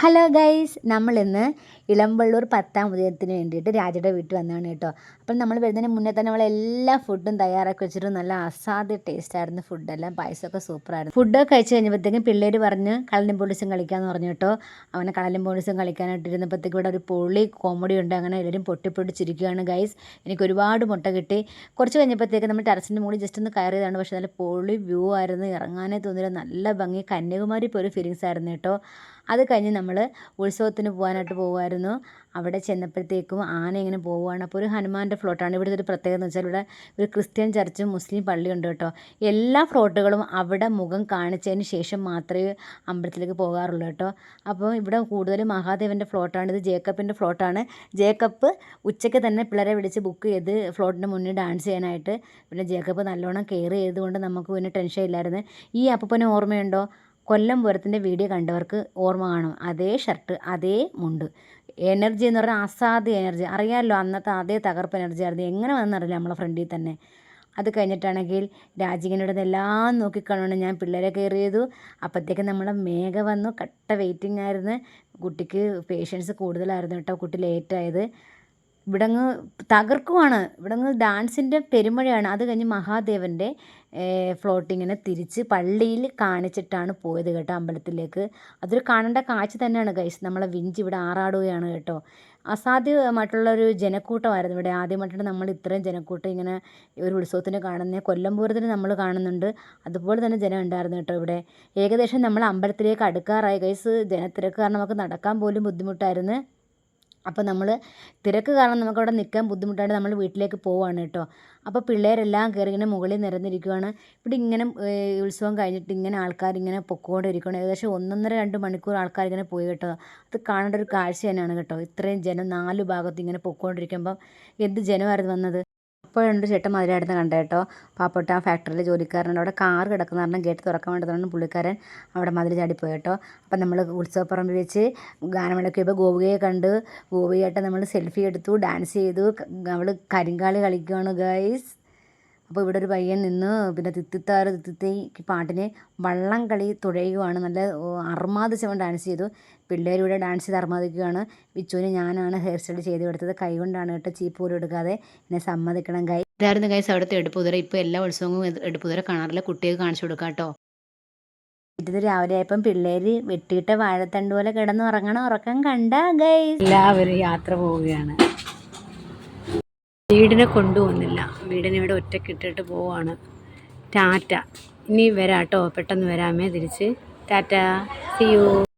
Hello guys, നമ്മളിന്ന് ഇളമ്പള്ളൂർ 10ാം ഉദയത്തിന് വേണ്ടിയിട്ട് രാജയുടെ വീട്ടിൽ വന്നതാണ് കേട്ടോ. അപ്പം നമ്മൾ വരുന്നതിന് മുന്നേ തന്നെ നമ്മളെല്ലാ ഫുഡും തയ്യാറാക്കി വെച്ചിട്ട് നല്ല അസാധ്യ ടേസ്റ്റായിരുന്നു. ഫുഡെല്ലാം പായസമൊക്കെ സൂപ്പറായിരുന്നു. ഫുഡൊക്കെ കഴിച്ച് കഴിഞ്ഞപ്പോഴത്തേക്കും പിള്ളേർ പറഞ്ഞ് കളലും പോലീസും കളിക്കാമെന്ന് പറഞ്ഞു കേട്ടോ. അവനെ കളലും പോലീസും കളിക്കാനായിട്ട് ഇരുന്നപ്പോഴത്തേക്കും ഇവിടെ ഒരു പൊളി കോമഡി ഉണ്ട്. അങ്ങനെ എല്ലാവരും പൊട്ടിപ്പൊട്ടിച്ചിരിക്കുകയാണ് ഗൈസ്. എനിക്ക് ഒരുപാട് മുട്ട കിട്ടി. കുറച്ച് കഴിഞ്ഞപ്പോഴത്തേക്ക് നമ്മൾ ടെറസിൻ്റെ മുകളിൽ ജസ്റ്റ് ഒന്ന് കയറിയതാണ്. പക്ഷേ നല്ല പൊളി വ്യൂ ആയിരുന്നു. ഇറങ്ങാനേ തോന്നില്ല. നല്ല ഭംഗി, കന്യാകുമാരി ഇപ്പോൾ ഒരു ഫീലിങ്സ് ആയിരുന്നു കേട്ടോ. അത് കഴിഞ്ഞ് നമ്മൾ ഉത്സവത്തിന് പോകാനായിട്ട് പോകുമായിരുന്നു. അവിടെ ചെന്നപ്പോഴത്തേക്കും ആന ഇങ്ങനെ പോവുകയാണ്. അപ്പോൾ ഒരു ഹനുമാൻ്റെ ഫ്ലോട്ടാണ്. ഇവിടുത്തെ ഒരു പ്രത്യേകത എന്ന് വെച്ചാൽ ഇവിടെ ഒരു ക്രിസ്ത്യൻ ചർച്ചും മുസ്ലിം പള്ളിയുണ്ട് കേട്ടോ. എല്ലാ ഫ്ലോട്ടുകളും അവിടെ മുഖം കാണിച്ചതിന് ശേഷം മാത്രമേ അമ്പലത്തിലേക്ക് പോകാറുള്ളൂ കേട്ടോ. അപ്പോൾ ഇവിടെ കൂടുതലും മഹാദേവൻ്റെ ഫ്ലോട്ടാണ്. ഇത് ജേക്കബിൻ്റെ ഫ്ലോട്ടാണ്. ജേക്കബ് ഉച്ചയ്ക്ക് തന്നെ പിള്ളേരെ വിളിച്ച് ബുക്ക് ചെയ്ത് ഫ്ലോട്ടിന് മുന്നിൽ ഡാൻസ് ചെയ്യാനായിട്ട്. പിന്നെ ജേക്കബ് നല്ലോണം കെയർ ചെയ്തുകൊണ്ട് നമുക്ക് പിന്നെ ടെൻഷൻ ഇല്ലായിരുന്നു. ഈ അപ്പൂപ്പന് ഓർമ്മയുണ്ടോ? കൊല്ലം പൂരത്തിൻ്റെ വീഡിയോ കണ്ടവർക്ക് ഓർമ്മ കാണും. അതേ ഷർട്ട്, അതേ മുണ്ട്. എനർജി എന്ന് പറഞ്ഞാൽ അസാധ്യ എനർജി. അറിയാമല്ലോ, അന്നത്തെ അതേ തകർപ്പ് എനർജി ആയിരുന്നു. എങ്ങനെ വന്നറിയില്ല നമ്മളെ ഫ്രണ്ടിൽ തന്നെ. അത് കഴിഞ്ഞിട്ടാണെങ്കിൽ രാജികനോട് എല്ലാം നോക്കിക്കാണുകൊണ്ട് ഞാൻ പിള്ളേരെ കെയർ ചെയ്തു. അപ്പോഴത്തേക്കും നമ്മളെ മേഘ വന്നു. കട്ട വെയിറ്റിംഗ് ആയിരുന്നു. കുട്ടിക്ക് പേഷ്യൻസ് കൂടുതലായിരുന്നു കേട്ടോ. കുട്ടി ലേറ്റായത്. ഇവിടങ്ങ് തകർക്കുവാണ്. ഇവിടങ്ങ് ഡാൻസിൻ്റെ പെരുമഴയാണ്. അത് കഴിഞ്ഞ് മഹാദേവൻ്റെ ഫ്ലോട്ടിങ്ങിനെ തിരിച്ച് പള്ളിയിൽ കാണിച്ചിട്ടാണ് പോയത് കേട്ടോ, അമ്പലത്തിലേക്ക്. അതൊരു കാണേണ്ട കാഴ്ച തന്നെയാണ് ഗൈസ്. നമ്മളെ വിഞ്ചി ഇവിടെ ആറാടുകയാണ് കേട്ടോ. അസാധ്യമായിട്ടുള്ളൊരു ജനക്കൂട്ടമായിരുന്നു ഇവിടെ. ആദ്യമായിട്ടാണ് നമ്മൾ ഇത്രയും ജനക്കൂട്ടം ഇങ്ങനെ ഒരു ഉത്സവത്തിന് കാണുന്നത്. കൊല്ലം പൂരത്തിന് നമ്മൾ കാണുന്നുണ്ട്, അതുപോലെ തന്നെ ജനം ഉണ്ടായിരുന്നു കേട്ടോ ഇവിടെ. ഏകദേശം നമ്മൾ അമ്പലത്തിലേക്ക് അടുക്കാറായി ഗൈസ്. ജനത്തിരക്ക് കാരണം നമുക്ക് നടക്കാൻ പോലും ബുദ്ധിമുട്ടായിരുന്നു. അപ്പോൾ നമ്മൾ തിരക്ക് കാരണം നമുക്കവിടെ നിൽക്കാൻ ബുദ്ധിമുട്ടായിട്ട് നമ്മൾ വീട്ടിലേക്ക് പോവുകയാണ് കേട്ടോ. അപ്പോൾ പിള്ളേരെല്ലാം കയറി ഇങ്ങനെ മുകളിൽ നിരന്നിരിക്കുകയാണ്. ഇവിടെ ഇങ്ങനെ ഉത്സവം കഴിഞ്ഞിട്ട് ഇങ്ങനെ ആൾക്കാരിങ്ങനെ പൊക്കോണ്ടിരിക്കുകയാണ്. ഏകദേശം 1.5-2 മണിക്കൂർ ആൾക്കാരിങ്ങനെ പോയി കേട്ടോ. അത് കാണേണ്ട ഒരു കാഴ്ച തന്നെയാണ് കേട്ടോ. ഇത്രയും ജനം 4 ഭാഗത്ത് ഇങ്ങനെ പൊക്കോണ്ടിരിക്കുമ്പം എന്ത് ജനമായിരുന്നു വന്നത്. അപ്പോഴുണ്ട് ചേട്ടൻ മതിലായിരുന്നു കണ്ടത് കേട്ടോ. പാവപ്പെട്ട ആ ഫാക്ടറിയിലെ ജോലിക്കാരനുണ്ട്. അവിടെ കാർ കിടക്കുന്ന കാരണം ഗേറ്റ് തുറക്കാൻ വേണ്ടി പുള്ളിക്കാരൻ അവിടെ മതിൽ ചാടിപ്പോയി കേട്ടോ. അപ്പം നമ്മൾ ഉത്സവപ്പറമ്പിൽ വെച്ച് ഗാനമേളയ്ക്ക് പോയപ്പോൾ ഗോപികയെ കണ്ട്. ഗോപികയായിട്ട് നമ്മൾ സെൽഫി എടുത്തു, ഡാൻസ് ചെയ്തു. അവൾ കരിങ്കാളി കളിക്കുകയാണ് ഗൈസ്. അപ്പോൾ ഇവിടെ ഒരു പയ്യൻ നിന്ന് പിന്നെ തിത്തിത്താറ് തിത്തിത്തി പാട്ടിന് വള്ളം കളി തുഴയുകയാണ്. നല്ല അർമാദിച്ചവൻ ഡാൻസ് ചെയ്തു. പിള്ളേർ ഇവിടെ ഡാൻസ് ചെയ്ത് അർമാദിക്കുകയാണ്. വിച്ചുവിന് ഞാനാണ് ഹെയർ സ്റ്റൈൽ ചെയ്ത് കൊടുത്തത്. കൈ കൊണ്ടാണ് കേട്ടോ, ചീപ്പ് പോലും എടുക്കാതെ. എന്നെ സമ്മതിക്കണം ഗൈസ്. ഇതായിരുന്നു ഗൈസ് അവിടുത്തെ എടുപ്പുതിര. ഇപ്പോൾ എല്ലാ ഉത്സവവും എടുപ്പുതിര കാണാറില്ല. കുട്ടികൾക്ക് കാണിച്ചു കൊടുക്കാം കേട്ടോ. ഇത് രാവിലെ ആയപ്പം പിള്ളേർ വെട്ടിയിട്ട വാഴത്തണ്ട് പോലെ കിടന്ന് ഉറങ്ങണം. ഉറക്കം കണ്ട ഗൈസ്. എല്ലാവരും യാത്ര പോവുകയാണ്. വീടിനെ കൊണ്ടുപോകുന്നില്ല. വീടിനെ ഇവിടെ ഒറ്റക്കിട്ടിട്ട് പോവാണ്. ടാറ്റ. ഇനി വരാം കേട്ടോ, പെട്ടെന്ന് വരാമേ തിരിച്ച്. Tata, see U.